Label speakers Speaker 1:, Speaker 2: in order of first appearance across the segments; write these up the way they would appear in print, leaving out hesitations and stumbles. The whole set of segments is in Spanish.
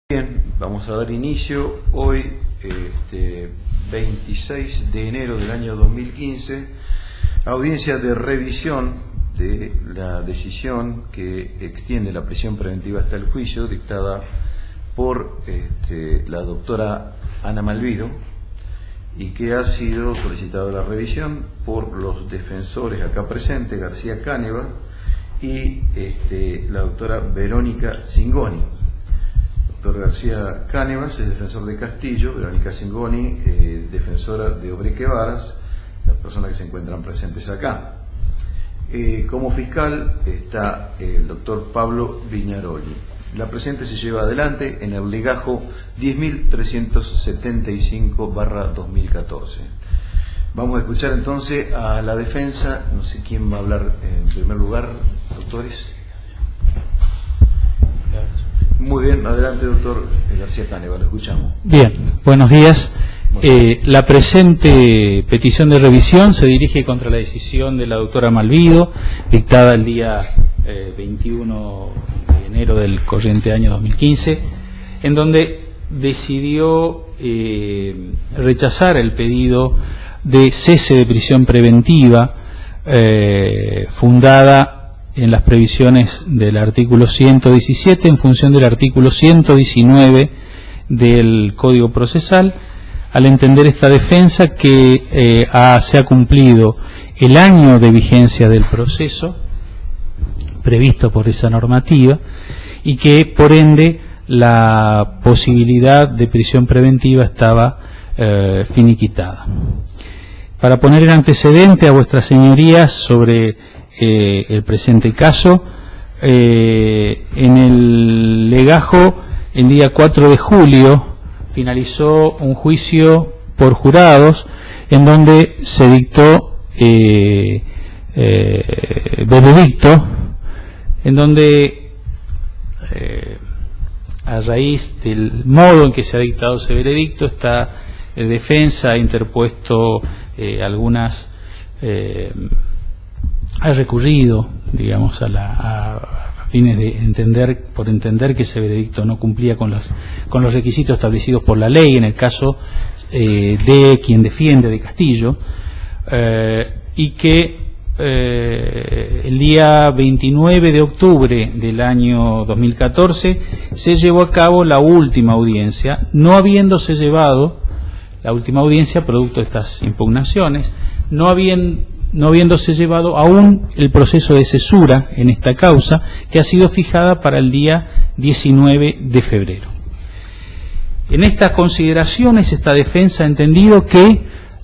Speaker 1: Bien, vamos a dar inicio hoy, 26 de enero del año 2015, audiencia de revisión de la decisión que extiende la prisión preventiva hasta el juicio, dictada por la doctora Ana Malvido, y que ha sido solicitada la revisión por los defensores acá presentes, García Cáneva y la doctora Verónica Zingoni. Doctor García Cánovas es defensor de Castillo, Verónica Zingoni, defensora de Obreque Varas, las personas que se encuentran presentes acá. Como fiscal está el doctor Pablo Viñaroli. La presente se lleva adelante en el legajo 10.375/2014. Vamos a escuchar entonces a la defensa. No sé quién va a hablar en primer lugar, doctores. Muy bien, adelante, doctor García Cáneva, lo escuchamos.
Speaker 2: Bien, buenos días. La presente petición de revisión se dirige contra la decisión de la doctora Malvido, dictada el día 21 de enero del corriente año 2015, en donde decidió rechazar el pedido de cese de prisión preventiva fundada en las previsiones del artículo 117 en función del artículo 119 del Código Procesal, al entender esta defensa que se ha cumplido el año de vigencia del proceso previsto por esa normativa y que por ende la posibilidad de prisión preventiva estaba finiquitada. Para poner el antecedente a vuestras señorías sobre el presente caso, en el legajo, el día 4 de julio, finalizó un juicio por jurados en donde se dictó veredicto, en donde a raíz del modo en que se ha dictado ese veredicto, esta defensa ha interpuesto algunas ha recurrido, digamos, a fines de entender que ese veredicto no cumplía con los requisitos establecidos por la ley en el caso de quien defiende, de Castillo, y que el día 29 de octubre del año 2014 se llevó a cabo la última audiencia, no habiéndose llevado la última audiencia producto de estas impugnaciones, no habiéndose llevado aún el proceso de cesura en esta causa, que ha sido fijada para el día 19 de febrero. En estas consideraciones, esta defensa ha entendido que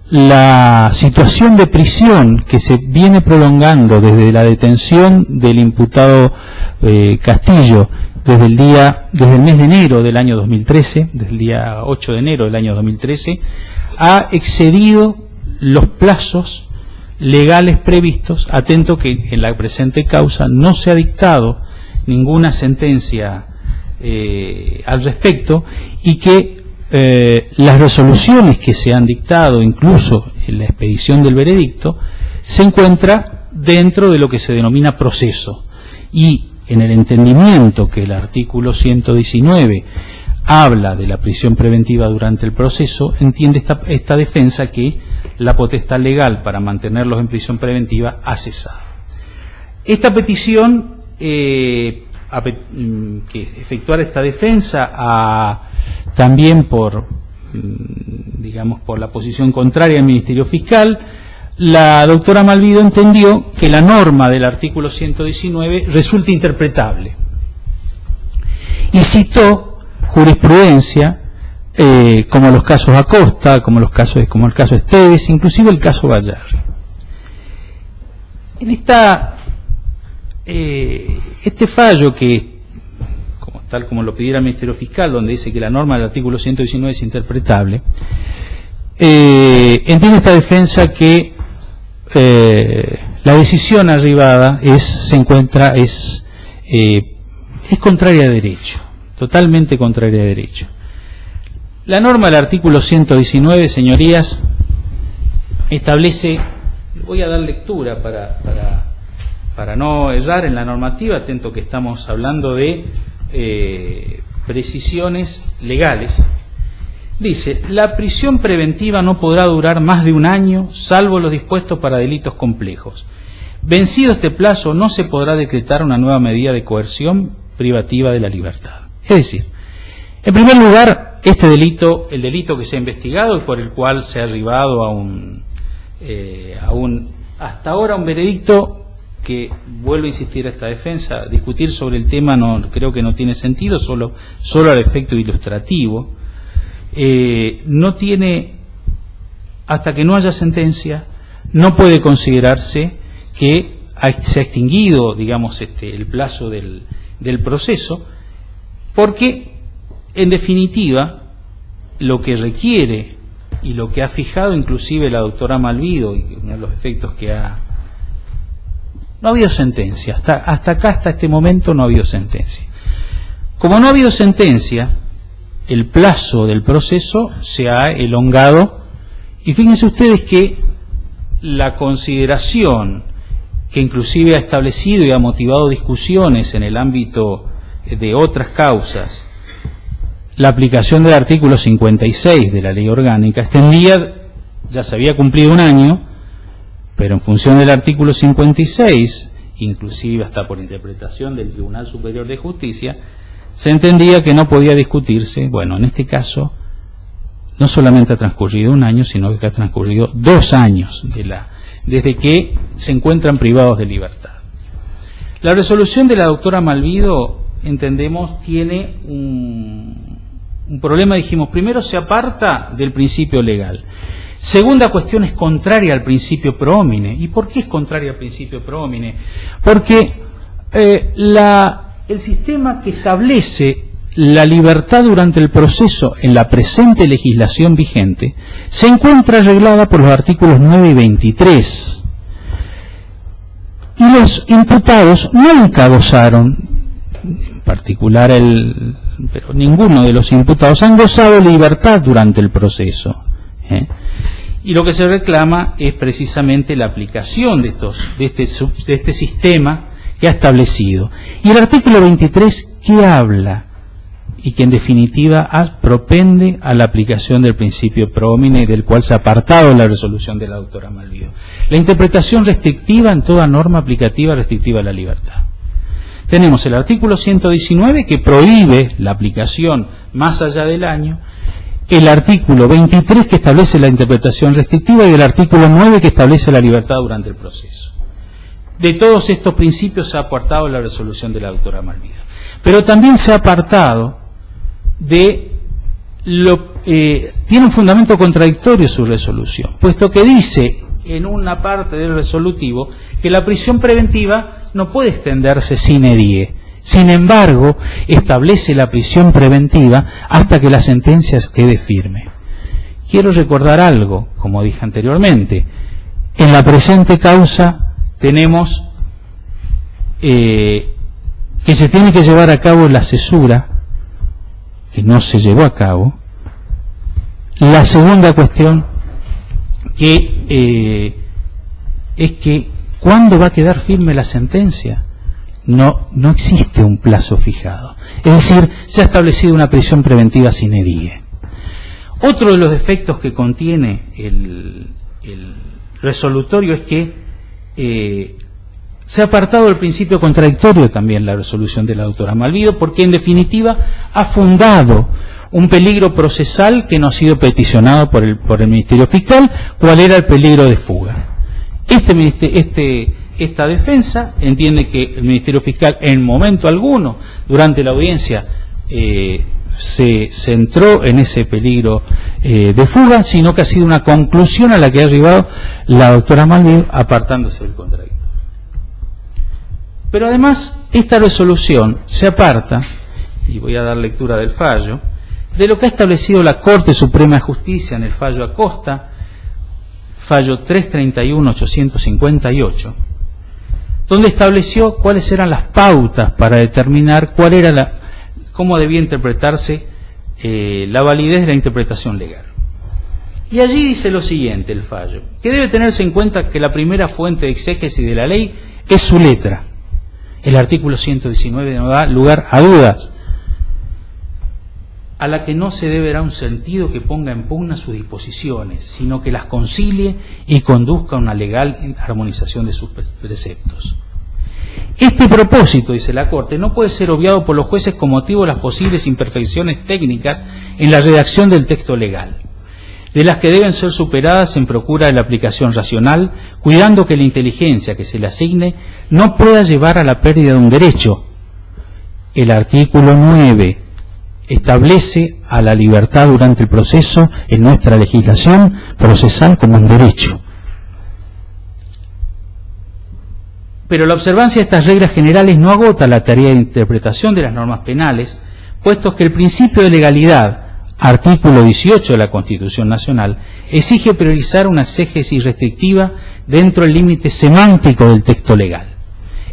Speaker 2: la situación de prisión que se viene prolongando desde la detención del imputado Castillo desde el mes de enero del año 2013, desde el día 8 de enero del año 2013, ha excedido los plazos legales previstos, atento que en la presente causa no se ha dictado ninguna sentencia al respecto y que las resoluciones que se han dictado, incluso en la expedición del veredicto, se encuentra dentro de lo que se denomina proceso, y en el entendimiento que el artículo 119 habla de la prisión preventiva durante el proceso, entiende esta defensa que la potestad legal para mantenerlos en prisión preventiva ha cesado. Esta petición que efectuar esta defensa también por la posición contraria del Ministerio Fiscal, la doctora Malvido entendió que la norma del artículo 119 resulta interpretable y citó jurisprudencia como los casos Acosta, como el caso Esteves, inclusive el caso Bayar. En este fallo que, tal como lo pidiera el Ministerio Fiscal, donde dice que la norma del artículo 119 es interpretable, entiende esta defensa que la decisión arribada es contraria a derecho, totalmente contraria a derecho. La norma del artículo 119, señorías, establece, voy a dar lectura para no errar en la normativa, atento que estamos hablando de precisiones legales, dice: la prisión preventiva no podrá durar más de 1 año, salvo lo dispuesto para delitos complejos. Vencido este plazo, no se podrá decretar una nueva medida de coerción privativa de la libertad. Es decir, en primer lugar, este delito, el delito que se ha investigado y por el cual se ha arribado hasta ahora un veredicto, que vuelvo a insistir a esta defensa, discutir sobre el tema creo que no tiene sentido, solo al efecto ilustrativo. No tiene, hasta que no haya sentencia, no puede considerarse que se ha extinguido, digamos, el plazo del proceso, porque, en definitiva, lo que requiere y lo que ha fijado inclusive la doctora Malvido, y uno de los efectos que no ha habido sentencia, hasta acá, hasta este momento no ha habido sentencia. Como no ha habido sentencia, el plazo del proceso se ha elongado, y fíjense ustedes que la consideración que inclusive ha establecido y ha motivado discusiones en el ámbito de otras causas, la aplicación del artículo 56 de la ley orgánica, extendía, ya se había cumplido 1 año, pero en función del artículo 56, inclusive hasta por interpretación del Tribunal Superior de Justicia, se entendía que no podía discutirse. Bueno, en este caso, no solamente ha transcurrido 1 año, sino que ha transcurrido 2 años desde que se encuentran privados de libertad. La resolución de la doctora Malvido, entendemos, tiene un problema. Dijimos, primero, se aparta del principio legal. Segunda cuestión, es contraria al principio pro homine. ¿Y por qué es contraria al principio pro homine? Porque el sistema que establece la libertad durante el proceso en la presente legislación vigente se encuentra arreglada por los artículos 9 y 23. Y los imputados nunca gozaron, en particular pero ninguno de los imputados han gozado de libertad durante el proceso. Y lo que se reclama es precisamente la aplicación de este sistema que ha establecido. Y el artículo 23, ¿qué habla? Y que en definitiva propende a la aplicación del principio pro homine, del cual se ha apartado la resolución de la doctora Malvido. La interpretación restrictiva en toda norma aplicativa restrictiva a la libertad. Tenemos el artículo 119, que prohíbe la aplicación más allá del año, el artículo 23, que establece la interpretación restrictiva, y el artículo 9, que establece la libertad durante el proceso. De todos estos principios se ha apartado la resolución de la doctora Malvido. Pero también se ha apartado tiene un fundamento contradictorio su resolución, puesto que dice en una parte del resolutivo que la prisión preventiva no puede extenderse sine die. Sin embargo, establece la prisión preventiva hasta que la sentencia quede firme. Quiero recordar algo, como dije anteriormente. En la presente causa tenemos que se tiene que llevar a cabo la cesura, que no se llevó a cabo. La segunda cuestión es que ¿cuándo va a quedar firme la sentencia? No existe un plazo fijado. Es decir, se ha establecido una prisión preventiva sine die. Otro de los defectos que contiene el resolutorio es que se ha apartado el principio contradictorio también la resolución de la doctora Malvido, porque en definitiva ha fundado un peligro procesal que no ha sido peticionado por el Ministerio Fiscal. ¿Cuál era el peligro de fuga? Esta defensa entiende que el Ministerio Fiscal en momento alguno durante la audiencia se centró en ese peligro de fuga, sino que ha sido una conclusión a la que ha arribado la doctora Malvido apartándose del contradictorio. Pero además esta resolución se aparta, y voy a dar lectura del fallo, de lo que ha establecido la Corte Suprema de Justicia en el fallo Acosta, fallo 331-858, donde estableció cuáles eran las pautas para determinar cómo debía interpretarse la validez de la interpretación legal. Y allí dice lo siguiente el fallo, que debe tenerse en cuenta que la primera fuente de exégesis de la ley es su letra. El artículo 119 no da lugar a dudas. a la que no se debe dar un sentido que ponga en pugna sus disposiciones, sino que las concilie y conduzca a una legal armonización de sus preceptos. Este propósito, dice la Corte, no puede ser obviado por los jueces con motivo de las posibles imperfecciones técnicas en la redacción del texto legal, de las que deben ser superadas en procura de la aplicación racional, cuidando que la inteligencia que se le asigne no pueda llevar a la pérdida de un derecho. El artículo 9 establece a la libertad durante el proceso en nuestra legislación procesal como un derecho. Pero la observancia de estas reglas generales no agota la tarea de interpretación de las normas penales, puesto que el principio de legalidad, artículo 18 de la Constitución Nacional, exige priorizar una exégesis restrictiva dentro del límite semántico del texto legal,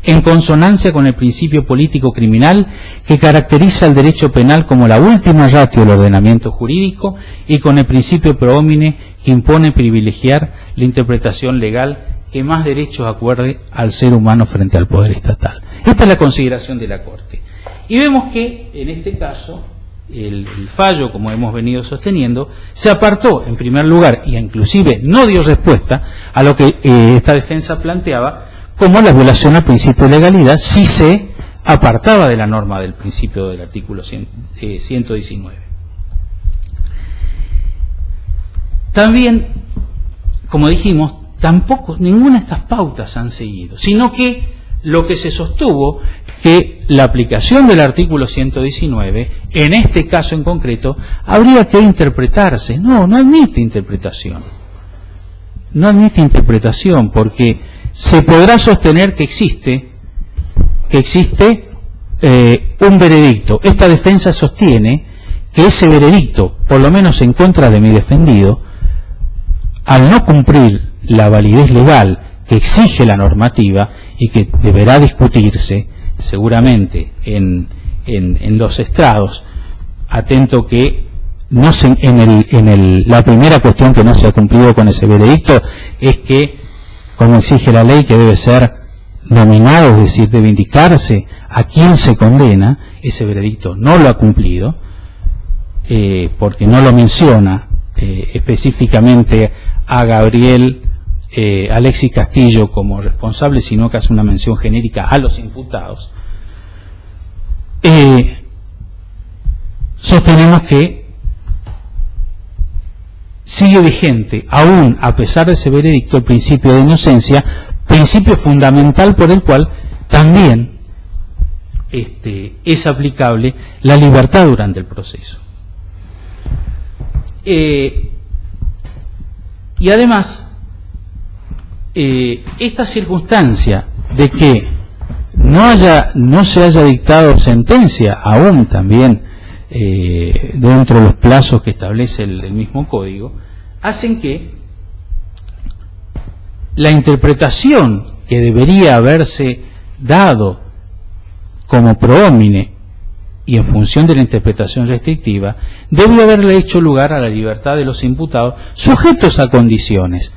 Speaker 2: en consonancia con el principio político criminal que caracteriza el derecho penal como la última ratio del ordenamiento jurídico y con el principio pro homine que impone privilegiar la interpretación legal que más derechos acuerde al ser humano frente al poder estatal. Esta es la consideración de la Corte. Y vemos que, en este caso, el fallo, como hemos venido sosteniendo, se apartó, en primer lugar, e inclusive no dio respuesta a lo que esta defensa planteaba, como la violación al principio de legalidad, si se apartaba de la norma del principio del artículo 119. También, como dijimos, tampoco ninguna de estas pautas han seguido, sino que lo que se sostuvo que la aplicación del artículo 119, en este caso en concreto, habría que interpretarse. No admite interpretación. No admite interpretación porque se podrá sostener que existe un veredicto. Esta defensa sostiene que ese veredicto, por lo menos en contra de mi defendido, al no cumplir la validez legal que exige la normativa y que deberá discutirse seguramente en los estrados, atento que no se, la primera cuestión que no se ha cumplido con ese veredicto es que, como exige la ley, que debe ser nominado, es decir, debe indicarse a quién se condena. Ese veredicto no lo ha cumplido, porque no lo menciona específicamente a Gabriel Alexis Castillo como responsable, sino que hace una mención genérica a los imputados. Sostenemos que sigue vigente, aún a pesar de ese veredicto, el principio de inocencia, principio fundamental por el cual también es aplicable la libertad durante el proceso. Y además, esta circunstancia de que no se haya dictado sentencia aún también dentro de los plazos que establece el mismo código, hacen que la interpretación que debería haberse dado como pro homine y en función de la interpretación restrictiva, debe haberle hecho lugar a la libertad de los imputados sujetos a condiciones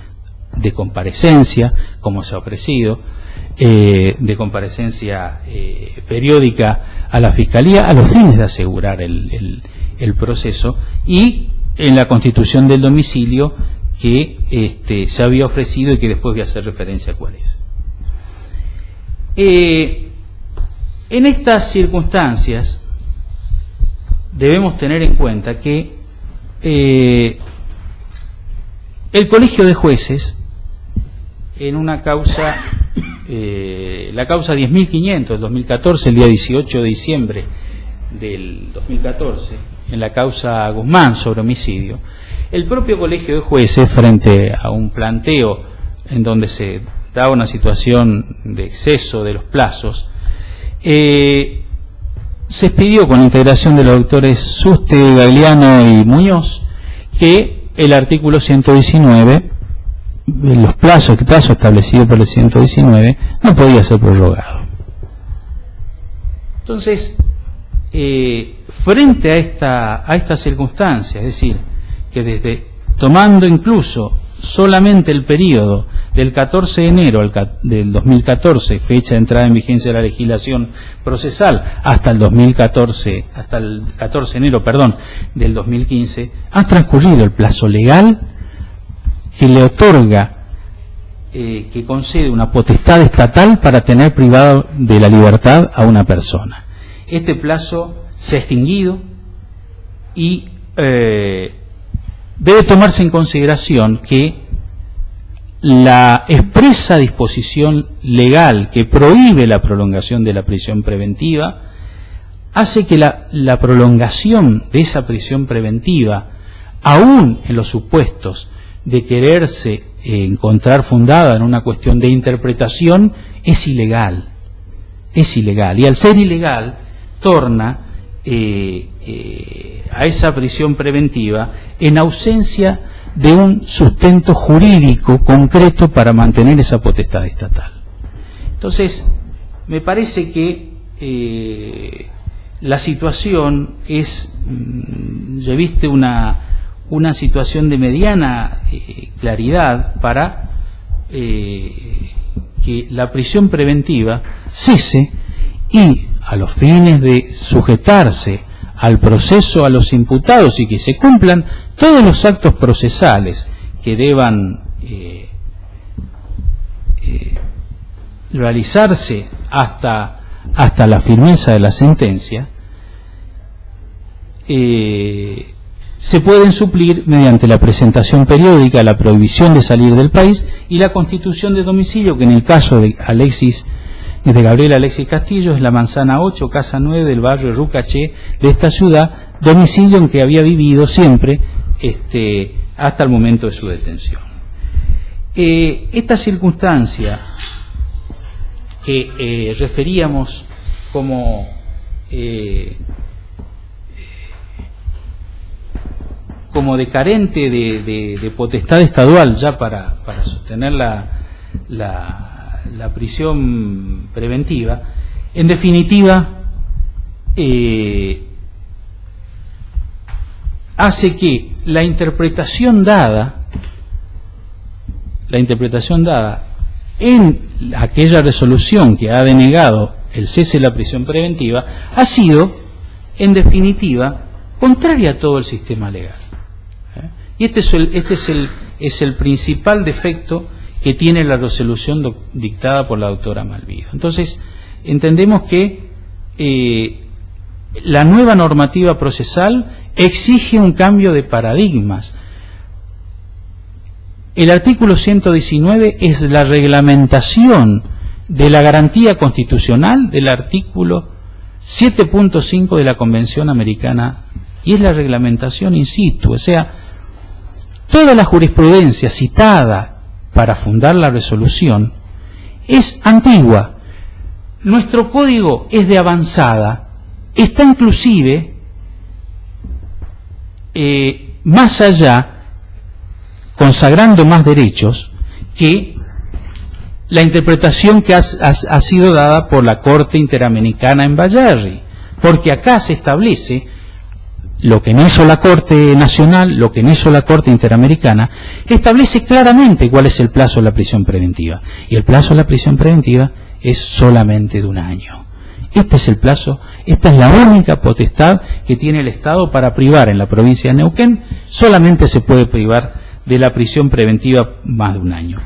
Speaker 2: de comparecencia, como se ha ofrecido, de comparecencia periódica a la Fiscalía a los fines de asegurar el proceso, y en la constitución del domicilio que se había ofrecido y que después voy a hacer referencia a cuál es. En estas circunstancias debemos tener en cuenta que el Colegio de Jueces, en una causa, la causa 10.500 del 2014, el día 18 de diciembre del 2014, en la causa Guzmán sobre homicidio, el propio Colegio de Jueces, frente a un planteo en donde se daba una situación de exceso de los plazos, se expidió con la integración de los doctores Suste, Gagliano y Muñoz que el artículo 119, el plazo establecido por el 119, no podía ser prorrogado. Entonces, frente a esta circunstancia, es decir, que tomando incluso solamente el periodo del 14 de enero del 2014, fecha de entrada en vigencia de la legislación procesal, hasta el 2014, hasta el 14 de enero, perdón, del 2015, ha transcurrido el plazo legal que le otorga, que concede una potestad estatal para tener privado de la libertad a una persona. Este plazo se ha extinguido y debe tomarse en consideración que la expresa disposición legal que prohíbe la prolongación de la prisión preventiva hace que la prolongación de esa prisión preventiva, aún en los supuestos de quererse encontrar fundada en una cuestión de interpretación, es ilegal. Es ilegal. Y al ser ilegal, torna a esa prisión preventiva en ausencia de un sustento jurídico concreto para mantener esa potestad estatal. Entonces, me parece que la situación es, reviste una situación de mediana claridad para que la prisión preventiva cese y, a los fines de sujetarse al proceso, a los imputados, y que se cumplan todos los actos procesales que deban realizarse hasta la firmeza de la sentencia, se pueden suplir mediante la presentación periódica, la prohibición de salir del país y la constitución de domicilio, que en el caso de Gabriel Alexis Castillo es la manzana 8, casa 9 del barrio Rucaché de esta ciudad, domicilio en que había vivido siempre hasta el momento de su detención. Esta circunstancia que referíamos como de carente de potestad estadual ya para sostener la prisión preventiva, en definitiva hace que la interpretación dada en aquella resolución que ha denegado el cese de la prisión preventiva ha sido, en definitiva, contraria a todo el sistema legal. Y este es el principal defecto que tiene la resolución dictada por la doctora Malvido. Entonces, entendemos que la nueva normativa procesal exige un cambio de paradigmas. El artículo 119 es la reglamentación de la garantía constitucional del artículo 7.5 de la Convención Americana, y es la reglamentación in situ, o sea, toda la jurisprudencia citada para fundar la resolución es antigua. Nuestro código es de avanzada, está inclusive más allá, consagrando más derechos que la interpretación que ha sido dada por la Corte Interamericana en Bayarri, porque acá se establece lo que no hizo la Corte Nacional, lo que no hizo la Corte Interamericana, establece claramente cuál es el plazo de la prisión preventiva. Y el plazo de la prisión preventiva es solamente de 1 año. Este es el plazo, esta es la única potestad que tiene el Estado para privar en la provincia de Neuquén. Solamente se puede privar de la prisión preventiva más de 1 año.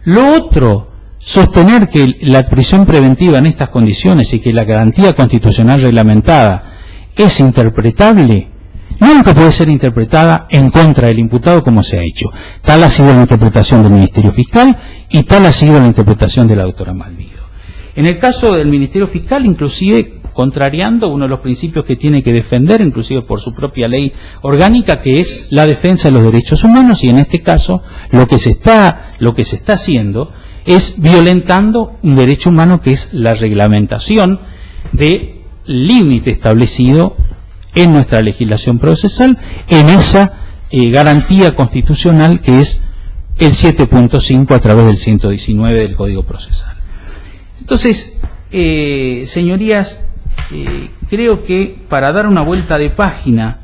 Speaker 2: Lo otro, sostener que la prisión preventiva en estas condiciones y que la garantía constitucional reglamentada es interpretable, nunca puede ser interpretada en contra del imputado como se ha hecho. Tal ha sido la interpretación del Ministerio Fiscal y tal ha sido la interpretación de la doctora Malvido. En el caso del Ministerio Fiscal, inclusive contrariando uno de los principios que tiene que defender, inclusive por su propia ley orgánica, que es la defensa de los derechos humanos, y en este caso lo que se está haciendo es violentando un derecho humano, que es la reglamentación de límite establecido en nuestra legislación procesal, en esa garantía constitucional que es el 7.5 a través del 119 del Código Procesal. Entonces, señorías, creo que para dar una vuelta de página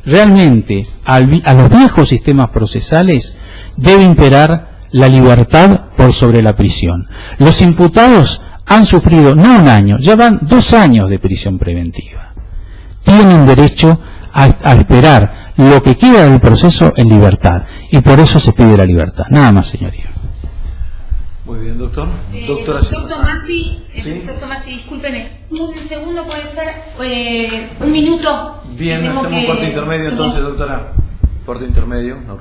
Speaker 2: realmente a los viejos sistemas procesales debe imperar la libertad por sobre la prisión. Los imputados han sufrido no 1 año, ya van 2 años de prisión preventiva. Tienen derecho a esperar lo que queda del proceso en libertad, y por eso se pide la libertad. Nada más, señoría.
Speaker 1: Muy bien, doctor.
Speaker 3: Doctor Tomasi, doctor Tomasi, discúlpeme, un segundo puede ser, 1 minuto.
Speaker 1: Bien, hacemos corte intermedio entonces, doctora. Corte intermedio. No,